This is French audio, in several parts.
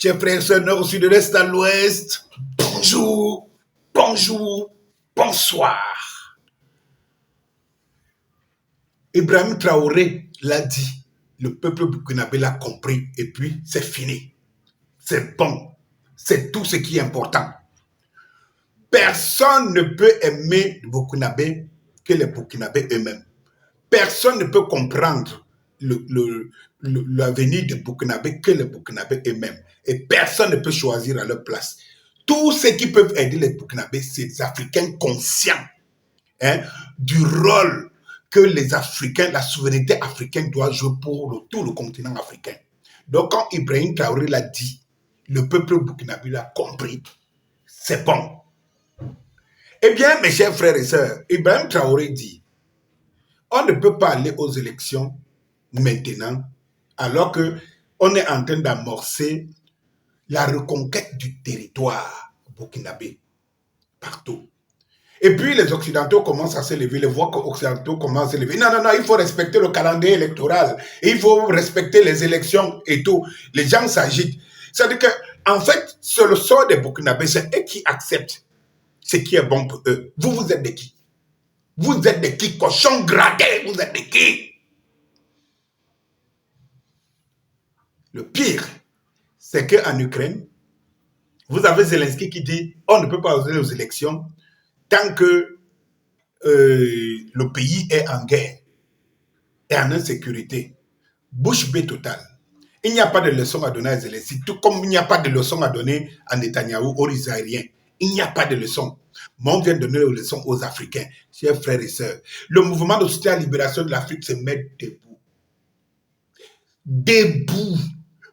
Chers frères et sœurs, nord, sud, de l'est à l'ouest, bonjour, bonjour, bonsoir. Ibrahim Traoré l'a dit, le peuple burkinabé l'a compris, et puis c'est fini. C'est bon, c'est tout ce qui est important. Personne ne peut aimer le Burkinabé que les Burkinabés eux-mêmes. Personne ne peut comprendre l'avenir des Burkinabés que les Burkinabés eux-mêmes. Et personne ne peut choisir à leur place. Tous ceux qui peuvent aider les Burkinabés, c'est les Africains conscients du rôle que les Africains, la souveraineté africaine doit jouer pour tout le continent africain. Donc quand Ibrahim Traoré l'a dit, le peuple burkinabé l'a compris. C'est bon. Eh bien, mes chers frères et sœurs, Ibrahim Traoré dit, on ne peut pas aller aux élections maintenant, alors qu'on est en train d'amorcer la reconquête du territoire burkinabé partout. Et puis les Occidentaux commencent à se lever, les voix occidentaux commencent à se lever. Non, non, non, il faut respecter le calendrier électoral, et il faut respecter les élections et tout. Les gens s'agitent. C'est-à-dire qu'en fait, c'est le sort des Burkinabés, c'est eux qui acceptent ce qui est bon pour eux. Vous êtes de qui? Vous êtes de qui? Cochon gradé, vous êtes de qui? Le pire, c'est qu'en Ukraine, vous avez Zelensky qui dit on ne peut pas aller aux élections tant que le pays est en guerre et en insécurité. Bouche bée totale. Il n'y a pas de leçon à donner à Zelensky, tout comme il n'y a pas de leçon à donner à Netanyahou, aux Israéliens. Il n'y a pas de leçon. Mais on vient de donner les leçons aux Africains, chers frères et sœurs. Le mouvement de soutien à la libération de l'Afrique se met debout. Debout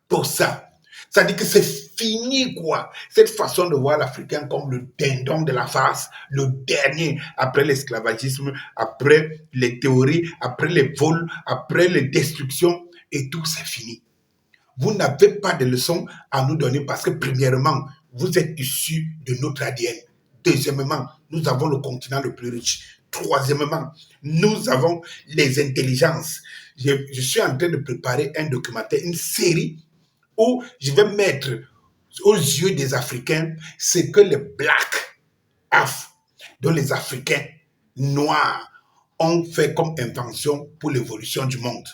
pour ça. Ça dit que c'est fini, quoi. Cette façon de voir l'Africain comme le dindon de la farce, le dernier, après l'esclavagisme, après les théories, après les vols, après les destructions, et tout, c'est fini. Vous n'avez pas de leçons à nous donner parce que, premièrement, vous êtes issus de notre ADN. Deuxièmement, nous avons le continent le plus riche. Troisièmement, nous avons les intelligences. Je suis en train de préparer un documentaire, une série où je vais mettre aux yeux des Africains ce que les Blacks, dont les Africains noirs ont fait comme invention pour l'évolution du monde.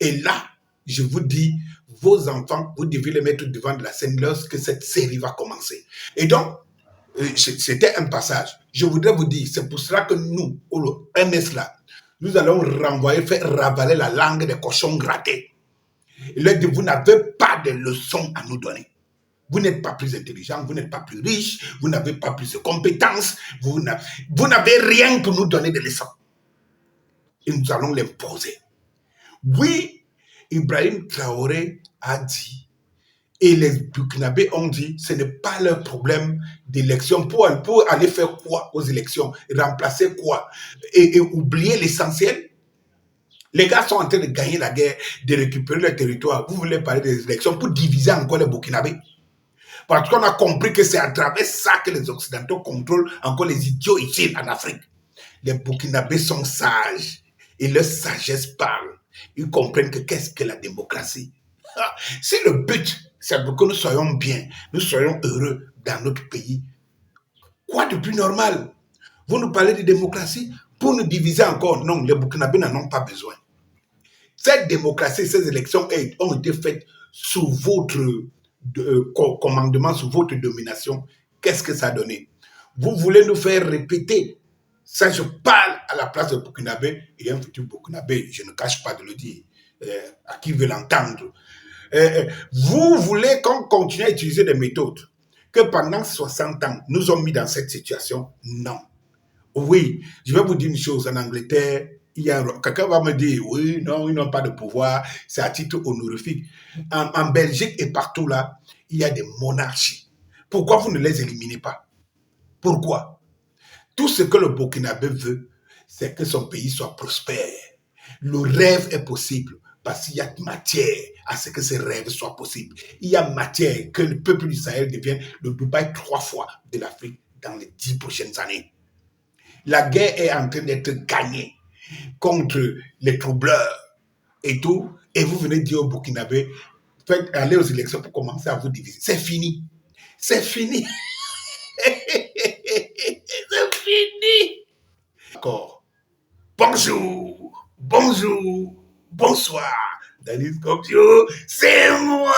Et là, je vous dis, vos enfants, vous devez les mettre devant de la scène lorsque cette série va commencer. Et donc, c'était un passage. Je voudrais vous dire, c'est pour cela que nous, au MS là, nous allons renvoyer, faire ravaler la langue des cochons grattés. Et leur dire, vous n'avez pas de leçons à nous donner. Vous n'êtes pas plus intelligent, vous n'êtes pas plus riche, vous n'avez pas plus de compétences, vous n'avez rien pour nous donner de leçons. Et nous allons l'imposer. Oui, Ibrahim Traoré a dit, et les Burkinabés ont dit, ce n'est pas leur problème d'élection. Pour aller faire quoi aux élections? Remplacer quoi? Et oublier l'essentiel? Les gars sont en train de gagner la guerre, de récupérer le territoire. Vous voulez parler des élections pour diviser encore les Burkinabés? Parce qu'on a compris que c'est à travers ça que les Occidentaux contrôlent encore les idiots ici en Afrique. Les Burkinabés sont sages et leur sagesse parle. Ils comprennent que qu'est-ce que la démocratie. Si le but, c'est pour que nous soyons bien, nous soyons heureux dans notre pays, quoi de plus normal? Vous nous parlez de démocratie pour nous diviser encore? Non, les Burkinabés n'en ont pas besoin. Cette démocratie, ces élections ont été faites sous votre commandement, sous votre domination. Qu'est-ce que ça a donné? Vous voulez nous faire répéter. Ça, je parle à la place de Burkinabé et un futur Burkinabé, je ne cache pas de le dire, à qui veut l'entendre. Vous voulez qu'on continue à utiliser des méthodes que pendant 60 ans, nous ont mis dans cette situation? Non. Oui, je vais vous dire une chose, en Angleterre, quelqu'un va me dire, oui, non, ils n'ont pas de pouvoir, c'est à titre honorifique. En Belgique et partout là, il y a des monarchies. Pourquoi vous ne les éliminez pas? Pourquoi? Tout ce que le Burkinabé veut, c'est que son pays soit prospère. Le rêve est possible parce qu'il y a matière à ce que ce rêve soit possible. Il y a matière que le peuple d'Israël devienne le Dubaï 3 fois de l'Afrique dans les 10 prochaines années. La guerre est en train d'être gagnée contre les troubleurs et tout. Et vous venez dire au Burkinabé, Faites aller aux élections pour commencer à vous diviser. C'est fini. C'est fini. C'est fini. D'accord. Bonjour. Bonjour. Bonsoir. Denis Scorpio, c'est moi.